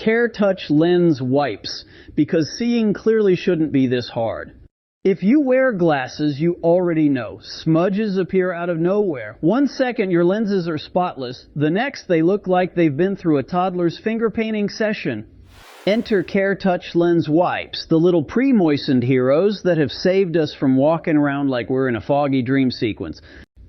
Care Touch Lens Wipes, because seeing clearly shouldn't be this hard. If you wear glasses, you already know. Smudges appear out of nowhere. 1 second your lenses are spotless, the next they look like they've been through a toddler's finger painting session. Enter Care Touch Lens Wipes, the little pre-moistened heroes that have saved us from walking around like we're in a foggy dream sequence.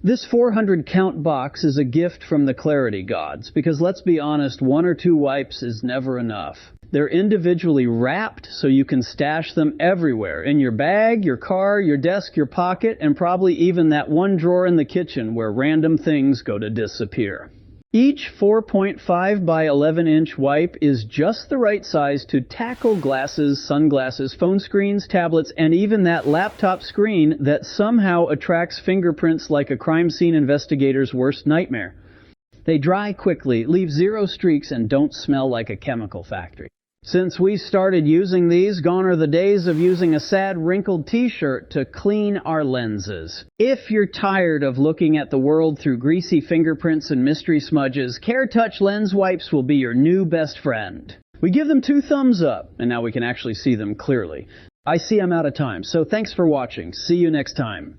This 400 count box is a gift from the clarity gods, because let's be honest, 1 or 2 wipes is never enough. They're individually wrapped so you can stash them everywhere, in your bag, your car, your desk, your pocket, and probably even that one drawer in the kitchen where random things go to disappear. Each 4.5 by 11 inch wipe is just the right size to tackle glasses, sunglasses, phone screens, tablets, and even that laptop screen that somehow attracts fingerprints like a crime scene investigator's worst nightmare. They dry quickly, leave 0 streaks, and don't smell like a chemical factory. Since we started using these, gone are the days of using a sad wrinkled t-shirt to clean our lenses. If you're tired of looking at the world through greasy fingerprints and mystery smudges, Care Touch Lens Wipes will be your new best friend. We give them 2 thumbs up, and now we can actually see them clearly. I see I'm out of time, so thanks for watching. See you next time.